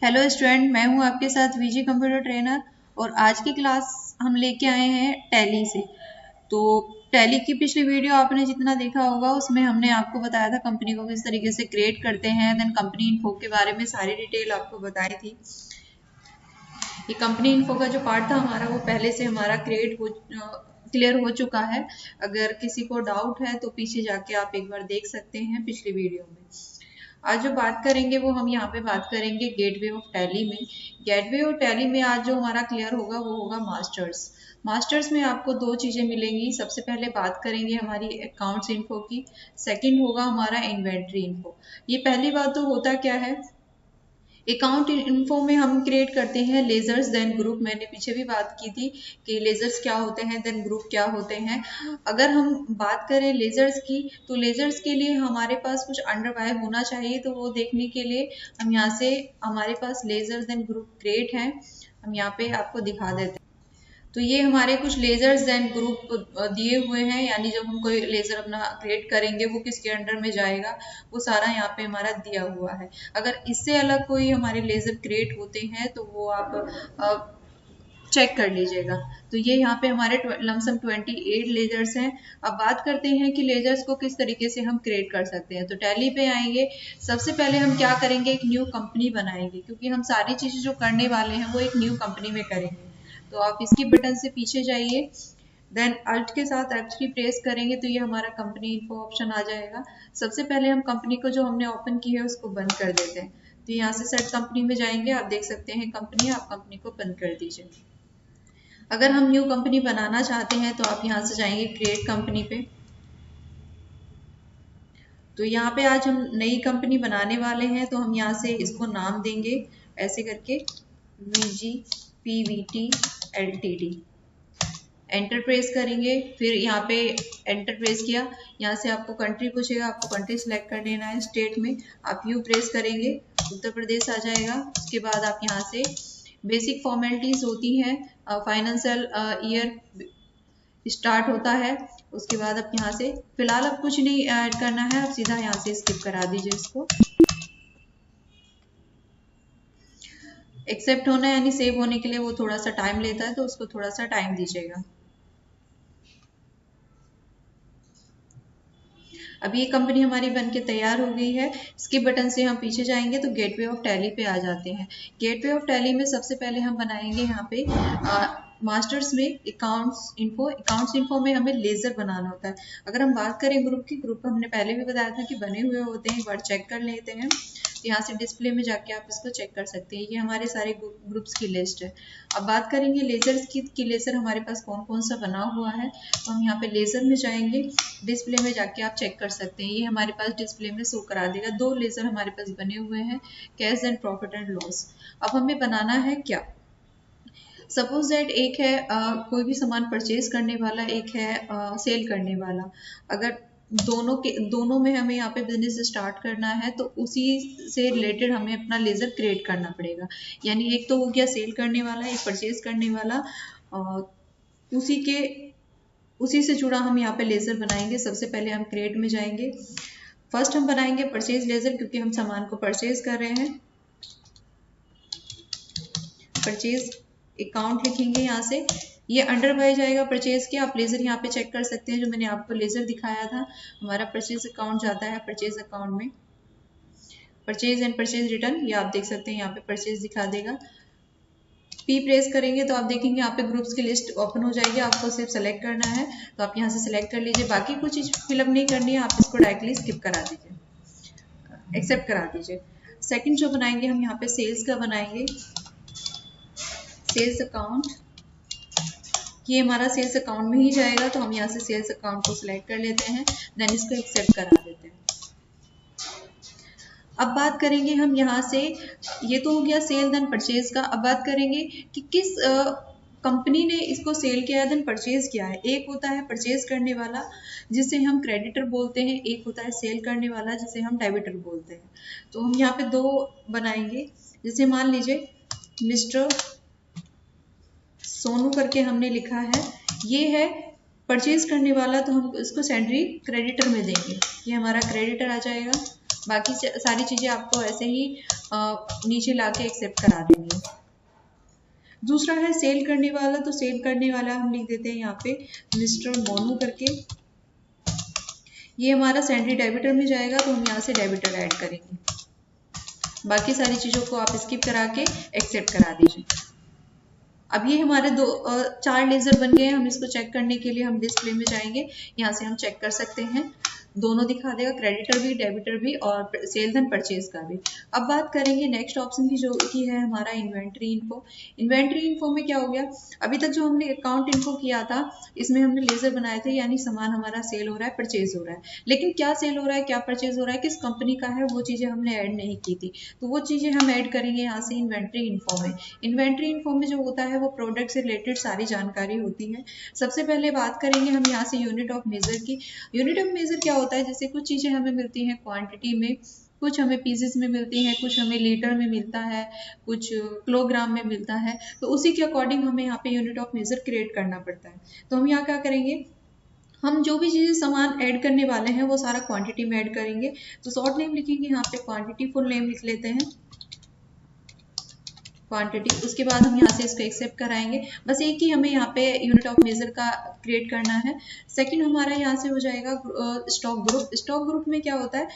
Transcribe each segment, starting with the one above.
Hello student, मैं हूं आपके साथ वीजी कंप्यूटर ट्रेनर। और आज की क्लास हम लेके आए हैं टैली से। तो टैली की पिछली वीडियो आपने जितना देखा होगा उसमें हमने आपको बताया था कंपनी को किस तरीके से क्रिएट करते हैं, देन कंपनी इन्फो के बारे में सारी डिटेल आपको बताई थी। ये कंपनी इन्फो का जो पार्ट था हमारा वो पहले से हमारा क्लियर हो चुका है। अगर किसी को डाउट है तो पीछे जाके आप एक बार देख सकते हैं पिछली वीडियो में। आज जो बात करेंगे वो हम यहाँ पे बात करेंगे गेटवे ऑफ टैली में। गेटवे ऑफ टैली में आज जो हमारा क्लियर होगा वो होगा मास्टर्स। मास्टर्स में आपको दो चीजें मिलेंगी। सबसे पहले बात करेंगे हमारी अकाउंट्स इन्फो की, सेकंड होगा हमारा इन्वेंट्री इन्फो। ये पहली बात तो होता क्या है, अकाउंट इन्फो में हम क्रिएट करते हैं लेजर्स देन ग्रुप। मैंने पीछे भी बात की थी कि लेजर्स क्या होते हैं देन ग्रुप क्या होते हैं। अगर हम बात करें लेजर्स की तो लेजर्स के लिए हमारे पास कुछ अंडरवायर होना चाहिए। तो वो देखने के लिए हम यहाँ से हमारे पास लेजर्स देन ग्रुप क्रिएट है, हम यहाँ पे आपको दिखा देते हैं। तो ये हमारे कुछ लेजर्स एंड ग्रुप दिए हुए हैं, यानी जब हम कोई लेजर अपना क्रिएट करेंगे वो किसके अंडर में जाएगा वो सारा यहाँ पे हमारा दिया हुआ है। अगर इससे अलग कोई हमारे लेजर क्रिएट होते हैं तो वो आप चेक कर लीजिएगा। तो ये यहाँ पे हमारे लमसम 28 लेजर्स हैं। अब बात करते हैं कि लेजर्स को किस तरीके से हम क्रिएट कर सकते हैं। तो टैली पे आएंगे, सबसे पहले हम क्या करेंगे, एक न्यू कंपनी बनाएंगे, क्योंकि हम सारी चीजें जो करने वाले हैं वो एक न्यू कंपनी में करेंगे। तो आप इसकी बटन से पीछे जाइए, देन अल्ट के साथ F3 प्रेस करेंगे तो ये हमारा कंपनी इन्फो ऑप्शन आ जाएगा। सबसे पहले हम कंपनी को जो हमने ओपन की है उसको बंद कर देते हैं। तो यहाँ से सेट कंपनी में जाएंगे, आप देख सकते हैं कंपनी, आप कंपनी को बंद कर दीजिए। अगर हम न्यू कंपनी बनाना चाहते हैं तो आप यहाँ से जाएंगे क्रिएट कंपनी पे। तो यहाँ पे आज हम नई कंपनी बनाने वाले हैं, तो हम यहाँ से इसको नाम देंगे ऐसे करके VGPVT LTD। एंटर प्रेस करेंगे, फिर यहाँ पे एंटर प्रेस किया, यहाँ से आपको कंट्री पूछेगा, आपको कंट्री सिलेक्ट कर लेना है। स्टेट में आप यू प्रेस करेंगे, उत्तर प्रदेश आ जाएगा। उसके बाद आप यहाँ से बेसिक फॉर्मेलिटीज होती हैं, फाइनेंशियल ईयर स्टार्ट होता है। उसके बाद आप यहाँ से फिलहाल अब कुछ नहीं ऐड करना है, आप सीधा यहाँ से स्किप करा दीजिए इसको। एक्सेप्ट होना है यानी सेव होने के लिए वो थोड़ा सा टाइम लेता है, तो उसको थोड़ा सा टाइम दीजिएगा। अब ये कंपनी हमारी बनके तैयार हो गई है। इसके बटन से हम पीछे जाएंगे तो गेटवे ऑफ टैली पे आ जाते हैं। गेटवे ऑफ टैली में सबसे पहले हम बनाएंगे यहाँ पे मास्टर्स में अकाउंट्स इन्फो में हमें लेजर बनाना होता है। अगर हम बात करें ग्रुप की, ग्रुप हमने पहले भी बताया था कि बने हुए होते हैं, एक बार चेक कर लेते हैं। तो यहाँ से डिस्प्ले में जाके आप इसको चेक कर सकते हैं, ये हमारे सारे ग्रुप्स की लिस्ट है। अब बात करेंगे लेजर्स की कि लेजर हमारे पास कौन कौन सा बना हुआ है। तो हम यहाँ पे लेजर में जाएंगे, डिस्प्ले में जाके आप चेक कर सकते हैं, ये हमारे पास डिस्प्ले में शो करा देगा। दो लेजर हमारे पास बने हुए हैं, cash and profit and loss. अब हमें बनाना है क्या, सपोज दैट एक है कोई भी सामान परचेज करने वाला, एक है सेल करने वाला। अगर दोनों में हमें यहाँ पे बिजनेस स्टार्ट करना है तो उसी से रिलेटेड हमें अपना लेजर क्रिएट करना पड़ेगा। यानी एक तो हो गया सेल करने वाला, एक परचेज करने वाला, उसी से जुड़ा हम यहाँ पे लेजर बनाएंगे। सबसे पहले हम क्रिएट में जाएंगे, फर्स्ट हम बनाएंगे परचेज लेजर, क्योंकि हम सामान को परचेज कर रहे हैं। परचेज अकाउंट लिखेंगे, यहाँ से ये अंडर बाय जाएगा परचेज के। आप लेजर यहाँ पे चेक कर सकते हैं, जो मैंने आपको लेजर दिखाया था हमारा परचेज अकाउंट जाता है परचेज अकाउंट में। परचेज एंड परचेज रिटर्न, ये आप देख सकते हैं यहाँ पे परचेज दिखा देगा। P प्रेस करेंगे तो आप देखेंगे यहाँ पे ग्रुप्स की लिस्ट ओपन हो जाएगी। आपको सिर्फ सेलेक्ट करना है तो आप यहाँ से सेलेक्ट कर लीजिए, बाकी कुछ चीज फिलअप नहीं करनी है, आप इसको डायरेक्टली स्किप करा दीजिए, एक्सेप्ट करा दीजिए। सेकंड जो बनाएंगे हम यहाँ पे सेल्स का बनाएंगे, सेल्स अकाउंट। ये हमारा सेल्स अकाउंट में ही जाएगा, तो हम यहाँ से सेल्स अकाउंट को सिलेक्ट कर लेते हैं, देन इसको एक्सेप्ट करा देते हैं। अब बात करेंगे हम यहाँ से, ये तो हो गया सेल देन परचेज का। अब बात करेंगे कि किस कंपनी ने इसको सेल किया है देन परचेज किया है। एक होता है परचेज करने वाला जिसे हम क्रेडिटर बोलते हैं, एक होता है सेल करने वाला जिसे हम डेबिटर बोलते हैं। तो हम यहाँ पे दो बनाएंगे, जैसे मान लीजिए मिस्टर सोनू करके हमने लिखा है, ये है परचेज करने वाला, तो हम इसको सैलरी क्रेडिटर में देंगे, ये हमारा क्रेडिटर आ जाएगा। बाकी सारी चीज़ें आपको ऐसे ही नीचे लाके एक्सेप्ट करा देंगे। दूसरा है सेल करने वाला, तो सेल करने वाला हम लिख देते हैं यहाँ पे मिस्टर मोनू करके। ये हमारा सैंडरी डेबिटर में जाएगा, तो हम यहाँ से डेबिटर ऐड करेंगे। बाकी सारी चीज़ों को आप स्किप करा के एक्सेप्ट करा दीजिए। अब ये हमारे 4 लेजर बन गए हैं। हम इसको चेक करने के लिए हम डिस्प्ले में जाएंगे, यहाँ से हम चेक कर सकते हैं। दोनों दिखा देगा, क्रेडिटर भी, डेबिटर भी और सेल्स एंड परचेज का भी। अब बात करेंगे नेक्स्ट ऑप्शन की, जो की है हमारा इन्वेंट्री इन्फो। इन्वेंट्री इन्फो में क्या हो गया, अभी तक जो हमने अकाउंट इन्फो किया था इसमें हमने लेजर बनाए थे, यानी सामान हमारा सेल हो रहा है, परचेज हो रहा है, लेकिन क्या सेल हो रहा है, क्या परचेज हो रहा है, किस कंपनी का है, वो चीजें हमने ऐड नहीं की थी। तो वो चीजें हम ऐड करेंगे यहाँ से इन्वेंट्री इन्फो में। इन्वेंट्री इन्फो में जो होता है वो प्रोडक्ट से रिलेटेड सारी जानकारी होती है। सबसे पहले बात करेंगे हम यहाँ से यूनिट ऑफ मेजर की। यूनिट ऑफ मेजर क्या होता है, जैसे कुछ चीजें हमें मिलती हैं क्वांटिटी में, कुछ हमें पीसेस में मिलती हैं, कुछ हमें लीटर में मिलता है, कुछ किलोग्राम में मिलता है, तो उसी के अकॉर्डिंग हमें यहाँ पे यूनिट ऑफ मेजर क्रिएट करना पड़ता है। तो हम यहाँ क्या करेंगे, हम जो भी चीजें सामान ऐड करने वाले हैं वो सारा क्वांटिटी में ऐड करेंगे। तो शॉर्ट नेम लिखेंगे यहाँ पे क्वांटिटी, फुल नेम लिख लेते हैं क्वांटिटी। उसके बाद हम यहाँ से इसको एक्सेप्ट कराएंगे। बस एक ही हमें यहाँ पे यूनिट ऑफ मेजर का क्रिएट करना है। सेकंड हमारा यहाँ से हो जाएगा स्टॉक ग्रुप। स्टॉक ग्रुप में क्या होता है,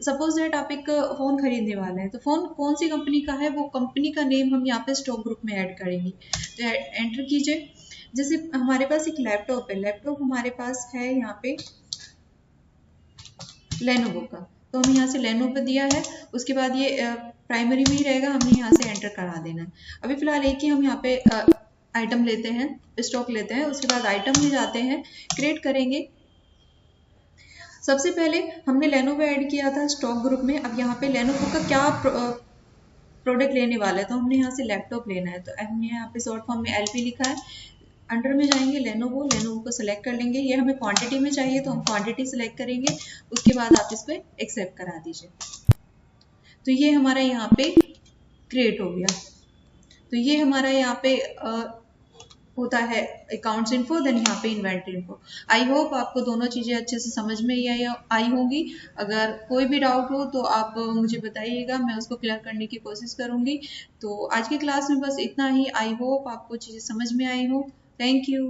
सपोज दैट आप एक फोन खरीदने वाले हैं, तो फोन कौन सी कंपनी का है, वो कंपनी का नेम हम यहाँ पे स्टॉक ग्रुप में ऐड करेंगे। तो एंटर कीजिए। जैसे हमारे पास एक लैपटॉप है, लैपटॉप हमारे पास है यहाँ पे लेनोवो का, तो हम यहाँ से लेनोवो दिया है। उसके बाद ये प्राइमरी में ही रहेगा, हमने यहाँ से एंटर करा देना है। अभी फिलहाल एक ही हम यहाँ पे आइटम लेते हैं, स्टॉक लेते हैं। उसके बाद आइटम में जाते हैं, क्रिएट करेंगे। सबसे पहले हमने लेनोवो ऐड किया था स्टॉक ग्रुप में। अब यहाँ पे लेनोवो का क्या प्रोडक्ट लेने वाला है, तो हमने यहाँ से लैपटॉप लेना है, तो हमने यहाँ पे शॉर्ट फॉर्म में एलपी लिखा है। अंडर में जाएंगे लेनोवो, लेनोवो को सिलेक्ट कर लेंगे। ये हमें क्वांटिटी में चाहिए तो हम क्वांटिटी सिलेक्ट करेंगे। उसके बाद आप इसको एक्सेप्ट करा दीजिए। तो ये हमारा यहाँ पे क्रिएट हो गया। तो ये हमारा यहाँ पे होता है अकाउंट्स इन्फो, देन यहाँ पे इन्वेंट्री इन्फो। आई होप आपको दोनों चीजें अच्छे से समझ में ही आई होंगी। अगर कोई भी डाउट हो तो आप मुझे बताइएगा, मैं उसको क्लियर करने की कोशिश करूंगी। तो आज की क्लास में बस इतना ही। आई होप आपको चीजें समझ में आई हो। Thank you.